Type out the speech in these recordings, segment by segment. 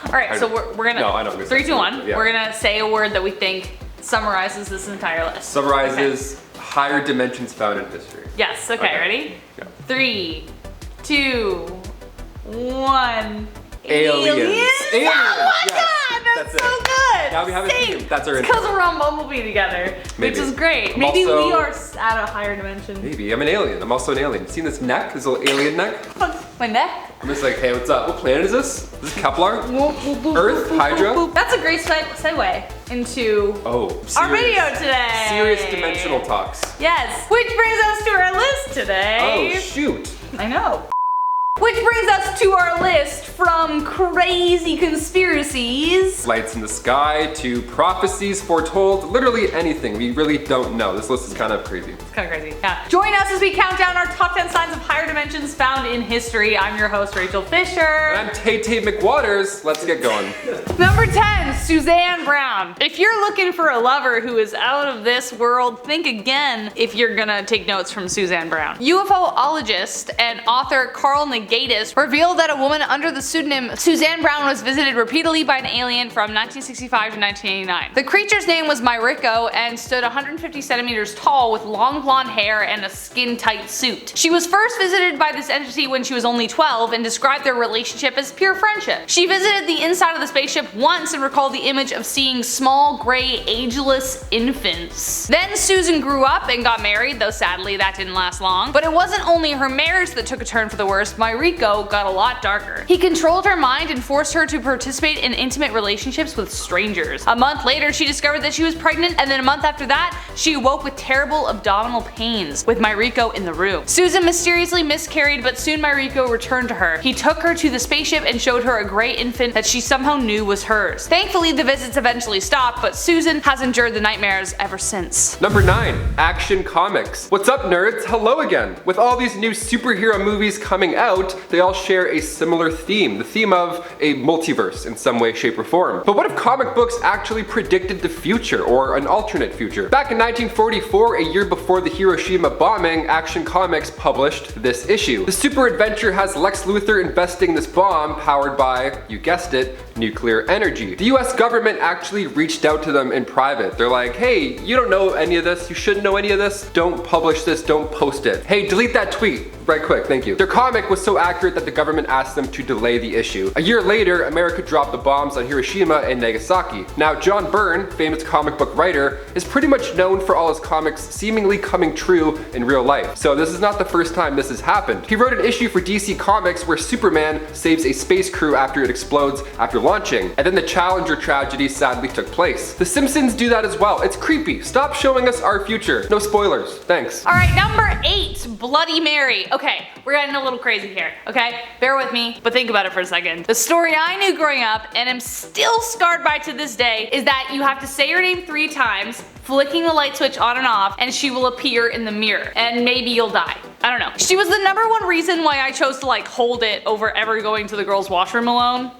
All right, so we're gonna. No, I know. 3, 2, 1. Yeah. We're gonna say a word that we think summarizes this entire list. Summarizes higher dimensions found in history. Yes. Okay. Ready? Yeah. 3, 2, 1. Aliens. Oh my god, that's so good. Now we have a theme. That's our Because we're on Bumblebee together, which is great. Maybe we are at a higher dimension. Maybe. I'm an alien. I'm also an alien. Seen this neck? This little alien neck? My neck? I'm just like, hey, what's up? What planet is this? Is this Kepler? Earth? Hydra? That's a great segue into our video today. Serious dimensional talks. Yes. Which brings us to our list today. Oh, shoot. I know. Which brings us to our list from crazy conspiracies. Lights in the sky to prophecies foretold, literally anything. We really don't know. This list is kind of crazy. It's kind of crazy. Yeah. Join us as we count down our top 10 signs of higher dimensions found in history. I'm your host, Rachel Fisher. And I'm Tay McWaters. Let's get going. Number 10, Suzanne Brown. If you're looking for a lover who is out of this world, think again if you're gonna take notes from Suzanne Brown. UFOologist and author Carl Negatis revealed that a woman under the pseudonym Suzanne Brown was visited repeatedly by an alien from 1965 to 1989. The creature's name was Myriko and stood 150 centimeters tall with long blonde hair and a skin-tight suit. She was first visited by this entity when she was only 12 and described their relationship as pure friendship. She visited the inside of the spaceship once and recalled the image of seeing small, gray, ageless infants. Then Susan grew up and got married, though sadly that didn't last long. But it wasn't only her marriage that took a turn for the worst. Myriko got a lot darker. He controlled her mind and forced her to participate in intimate relationships with strangers. A month later, she discovered that she was pregnant, and then a month after that, she awoke with terrible abdominal pains, with Myriko in the room. Susan mysteriously miscarried, but soon Myriko returned to her. He took her to the spaceship and showed her a gray infant that she somehow knew was hers. Thankfully, the visits eventually stopped, but Susan has endured the nightmares ever since. Number 9, Action Comics. What's up, nerds? Hello again. With all these new superhero movies coming out, they all share a similar theme, the theme of a multiverse in some way, shape, or form. But what if comic books actually predicted the future, or an alternate future? Back in 1944, a year before the Hiroshima bombing, Action Comics published this issue. The super adventure has Lex Luthor investing this bomb powered by, you guessed it, nuclear energy. The US government actually reached out to them in private. They're like, hey, you don't know any of this, you shouldn't know any of this, don't publish this, don't post it. Hey, delete that tweet. Right quick, thank you. Their comic was so accurate that the government asked them to delay the issue. A year later, America dropped the bombs on Hiroshima and Nagasaki. Now, John Byrne, famous comic book writer, is pretty much known for all his comics seemingly coming true in real life. So this is not the first time this has happened. He wrote an issue for DC Comics where Superman saves a space crew after it explodes after launching, and then the Challenger tragedy sadly took place. The Simpsons do that as well. It's creepy. Stop showing us our future. No spoilers. Thanks. Alright, number 8, Bloody Mary. Okay, we're getting a little crazy here, okay? Bear with me, but think about it for a second. The story I knew growing up, and am still scarred by to this day, is that you have to say your name 3 times, flicking the light switch on and off, and she will appear in the mirror, and maybe you'll die. I don't know. She was the #1 reason why I chose to hold it over ever going to the girls' washroom alone.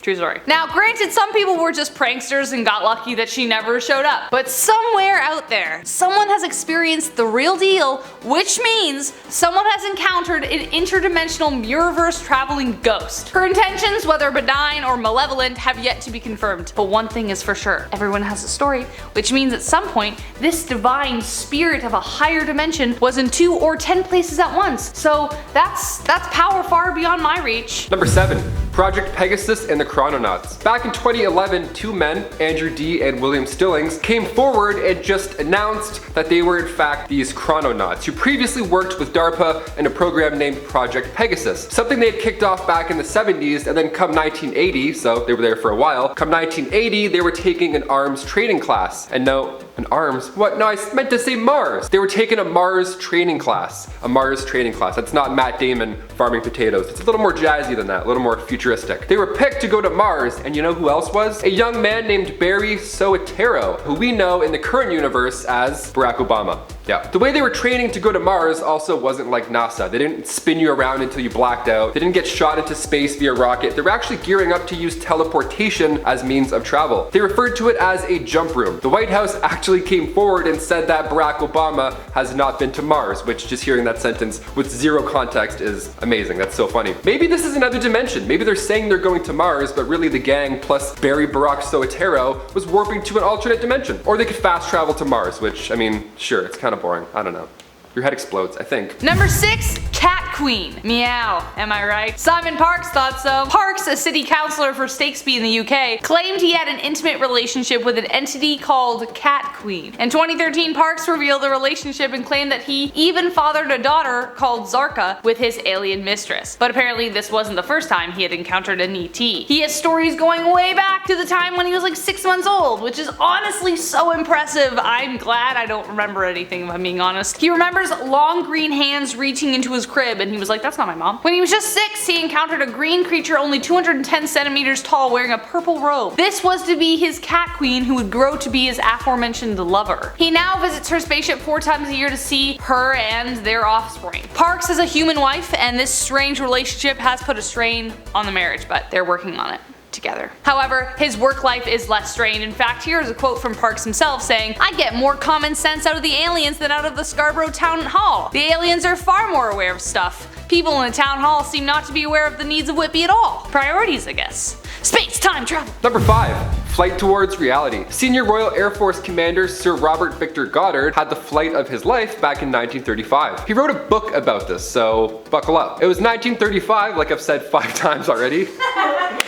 True story. Now, granted, some people were just pranksters and got lucky that she never showed up. But somewhere out there, someone has experienced the real deal, which means someone has encountered an interdimensional mirrorverse traveling ghost. Her intentions, whether benign or malevolent, have yet to be confirmed. But one thing is for sure, everyone has a story, which means at some point, this divine spirit of a higher dimension was in 2 or 10 places at once. So that's power far beyond my reach. Number 7, Project Pegasus and the Chrononauts. Back in 2011, 2 men, Andrew D. and William Stillings, came forward and just announced that they were in fact these chrononauts who previously worked with DARPA in a program named Project Pegasus, something they had kicked off back in the 70s, and then come 1980, so they were there for a while, come 1980 they were taking an arms training class. And no, an arms? What? No, I meant to say Mars. They were taking a Mars training class. A Mars training class. That's not Matt Damon farming potatoes. It's a little more jazzy than that, a little more futuristic. They were picked to go to Mars, and you know who else was? A young man named Barry Soetoro, who we know in the current universe as Barack Obama. Yeah. The way they were training to go to Mars also wasn't like NASA. They didn't spin you around until you blacked out. They didn't get shot into space via rocket. They were actually gearing up to use teleportation as means of travel. They referred to it as a jump room. The White House actually came forward and said that Barack Obama has not been to Mars, which just hearing that sentence with zero context is amazing. That's so funny. Maybe this is another dimension. Maybe they're saying they're going to Mars, but really the gang plus Barry Barack Soetoro was warping to an alternate dimension. Or they could fast travel to Mars, which, I mean, sure, it's kind of boring. I don't know. Your head explodes, I think. Number 6, Cat Queen. Meow, am I right? Simon Parkes thought so. Parkes, a city councillor for Stokesby in the UK, claimed he had an intimate relationship with an entity called Cat Queen. In 2013, Parkes revealed the relationship and claimed that he even fathered a daughter called Zarka with his alien mistress. But apparently this wasn't the first time he had encountered an ET. He has stories going way back to the time when he was like 6 months old, which is honestly so impressive. I'm glad I don't remember anything, if I'm being honest. He remembers long green hands reaching into his crib, and he was like, that's not my mom. When he was just 6, he encountered a green creature only 210 centimeters tall wearing a purple robe. This was to be his cat queen, who would grow to be his aforementioned lover. He now visits her spaceship 4 times a year to see her and their offspring. Parkes has a human wife, and this strange relationship has put a strain on the marriage, but they're working on it together. However, his work life is less strained. In fact, here is a quote from Parkes himself saying, "I get more common sense out of the aliens than out of the Scarborough Town Hall. The aliens are far more aware of stuff. People in the town hall seem not to be aware of the needs of Whippy at all. Priorities, I guess. Space, time, travel." Number 5. Flight towards reality. Senior Royal Air Force Commander Sir Robert Victor Goddard had the flight of his life back in 1935. He wrote a book about this, so buckle up. It was 1935, like I've said 5 times already.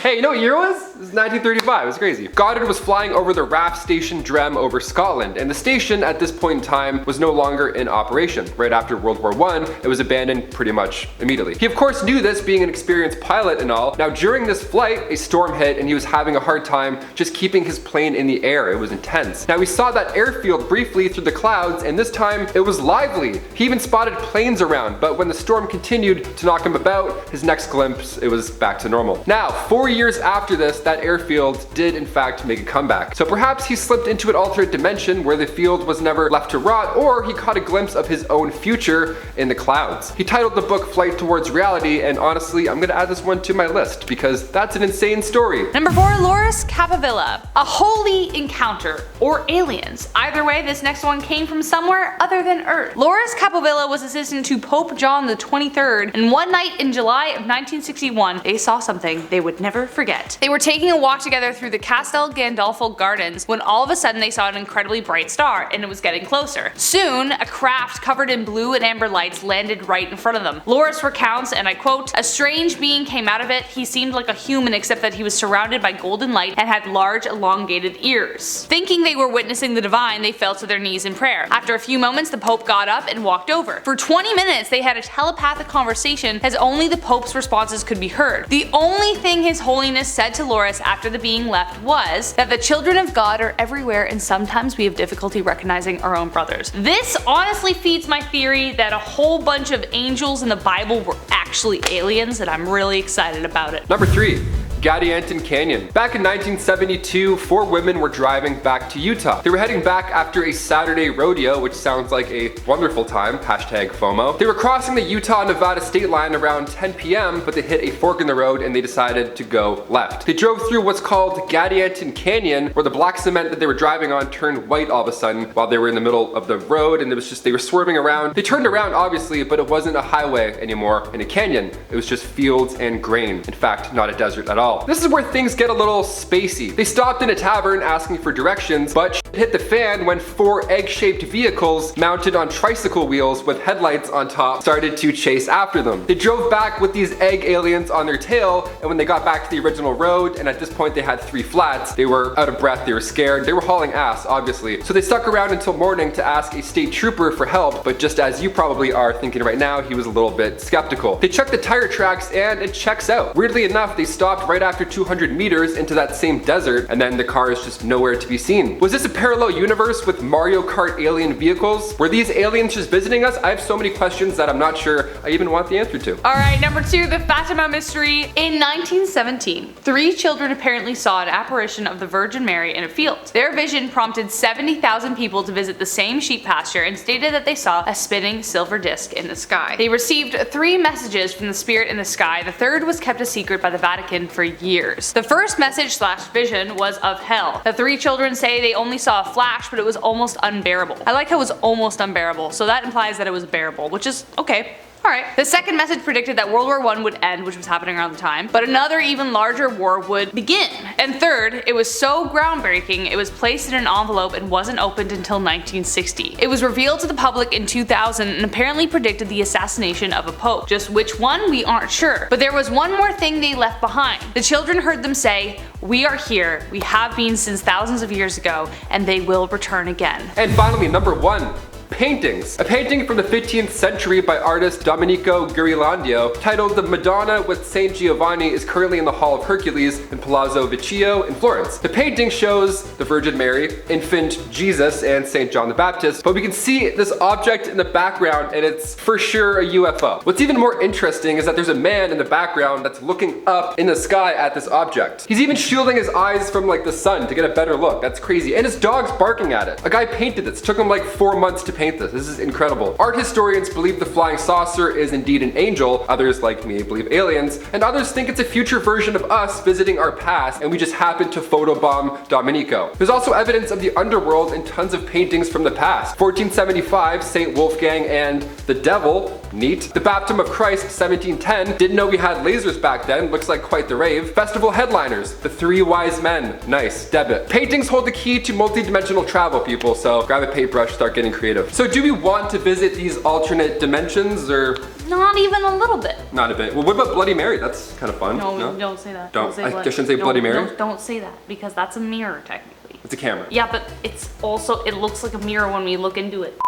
Hey, you know what year it was? It was 1935, it was crazy. Goddard was flying over the RAF station Drem over Scotland, and the station at this point in time was no longer in operation. Right after World War I, it was abandoned pretty much immediately. He of course knew this, being an experienced pilot and all. Now during this flight, a storm hit and he was having a hard time just keeping his plane in the air. It was intense. Now we saw that airfield briefly through the clouds, and this time it was lively. He even spotted planes around, but when the storm continued to knock him about, his next glimpse, it was back to normal. Now, 4 years after this, that airfield did in fact make a comeback. So perhaps he slipped into an alternate dimension where the field was never left to rot, or he caught a glimpse of his own future in the clouds. He titled the book Flight Towards Reality, and honestly, I'm gonna add this one to my list because that's an insane story. Number 4, Loris Capovilla. A holy encounter, or aliens. Either way, this next one came from somewhere other than Earth. Loris Capovilla was assistant to Pope John the 23rd, and one night in July of 1961, they saw something they would never forget. They were taking a walk together through the Castel Gandolfo Gardens when all of a sudden they saw an incredibly bright star, and it was getting closer. Soon, a craft covered in blue and amber lights landed right in front of them. Loris recounts, and I quote, "A strange being came out of it. He seemed like a human except that he was surrounded by golden light and had large elongated ears. Thinking they were witnessing the divine, they fell to their knees in prayer. After a few moments, the Pope got up and walked over. For 20 minutes, they had a telepathic conversation as only the Pope's responses could be heard. The only thing His Holiness said to Loris after the being left was that the children of God are everywhere and sometimes we have difficulty recognizing our own brothers." This honestly feeds my theory that a whole bunch of angels in the Bible were actually aliens, and I'm really excited about it. Number 3. Gadianton Canyon. Back in 1972, 4 women were driving back to Utah. They were heading back after a Saturday rodeo, which sounds like a wonderful time, hashtag FOMO. They were crossing the Utah-Nevada state line around 10 p.m., but they hit a fork in the road and they decided to go left. They drove through what's called Gadianton Canyon, where the black cement that they were driving on turned white all of a sudden while they were in the middle of the road, and it was just, they were swerving around. They turned around obviously, but it wasn't a highway anymore in a canyon. It was just fields and grain. In fact, not a desert at all. This is where things get a little spacey. They stopped in a tavern asking for directions, but shit hit the fan when 4 egg-shaped vehicles mounted on tricycle wheels with headlights on top started to chase after them. They drove back with these egg aliens on their tail, and when they got back to the original road, and at this point they had 3 flats, they were out of breath, they were scared, they were hauling ass, obviously. So they stuck around until morning to ask a state trooper for help, but just as you probably are thinking right now, he was a little bit skeptical. They checked the tire tracks and it checks out. Weirdly enough, they stopped right after 200 meters into that same desert, and then the car is just nowhere to be seen. Was this a parallel universe with Mario Kart alien vehicles? Were these aliens just visiting us? I have so many questions that I'm not sure I even want the answer to. All right, number 2, the Fatima Mystery. In 1917, 3 children apparently saw an apparition of the Virgin Mary in a field. Their vision prompted 70,000 people to visit the same sheep pasture and stated that they saw a spinning silver disc in the sky. They received 3 messages from the spirit in the sky. The third was kept a secret by the Vatican for years. The first message/vision was of hell. The 3 children say they only saw a flash, but it was almost unbearable. I like how it was almost unbearable, so that implies that it was bearable, which is okay. Alright. The second message predicted that World War I would end, which was happening around the time, but another even larger war would begin. And third, it was so groundbreaking it was placed in an envelope and wasn't opened until 1960. It was revealed to the public in 2000 and apparently predicted the assassination of a pope. Just which one, we aren't sure. But there was one more thing they left behind. The children heard them say, "We are here, we have been since thousands of years ago, and they will return again." And finally, number 1. Paintings. A painting from the 15th century by artist Domenico Ghirlandaio titled The Madonna with Saint Giovanni is currently in the Hall of Hercules in Palazzo Vecchio in Florence. The painting shows the Virgin Mary, infant Jesus, and Saint John the Baptist, but we can see this object in the background and it's for sure a UFO. What's even more interesting is that there's a man in the background that's looking up in the sky at this object. He's even shielding his eyes from like the sun to get a better look. That's crazy. And his dog's barking at it. A guy painted this. It took him like 4 months to paint this. This is incredible. Art historians believe the flying saucer is indeed an angel, others like me believe aliens, and others think it's a future version of us visiting our past and we just happened to photobomb Domenico. There's also evidence of the underworld in tons of paintings from the past. 1475, Saint Wolfgang and the Devil, neat. The Baptism of Christ, 1710, didn't know we had lasers back then, looks like quite the rave. Festival headliners, the 3 wise men, nice, debit. Paintings hold the key to multi-dimensional travel, people, so grab a paintbrush, start getting creative. So do we want to visit these alternate dimensions or? Not even a little bit. Not a bit. Well, what about Bloody Mary? That's kind of fun. No, don't say that. Don't. Say I shouldn't say Bloody Mary? Don't say that, because that's a mirror technically. It's a camera. Yeah, but it's also, it looks like a mirror when we look into it.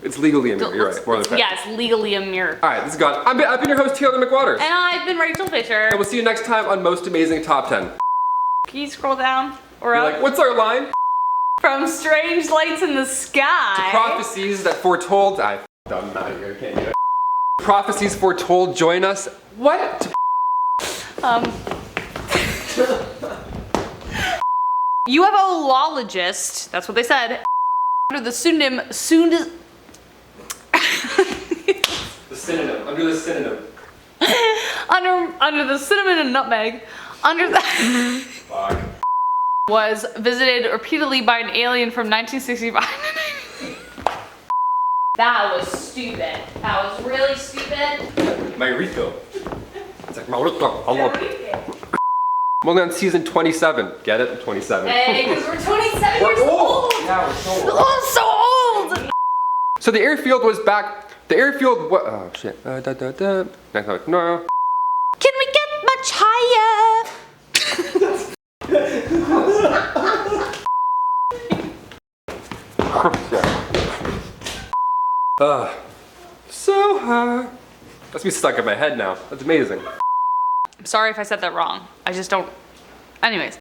It's legally a mirror, you're right. More than yeah, it's legally a mirror. Alright, this is gone. I've been your host, Taylor McWaters. And I've been Rachel Fisher. And we'll see you next time on Most Amazing Top 10. Can you scroll down? Or You're up? like, what's our line? From strange lights in the sky. To prophecies that foretold. I'm not here, can't do it. Prophecies foretold, join us. What? UFOologist, that's what they said, under the pseudonym The synonym, under the synonym. under the cinnamon and nutmeg, under the Fuck. was visited repeatedly by an alien from 1965. That was stupid. That was really stupid. My refill. It's like my refill. Hello. I'm only on season 27. Get it? 27. Hey, because we're 27 years We're old. Yeah, we're so old. Oh, so old. So the airfield was back. The airfield. What? Oh shit. No. Can we get much higher? So high. That's me stuck in my head now. That's amazing. I'm sorry if I said that wrong. I just don't. Anyways.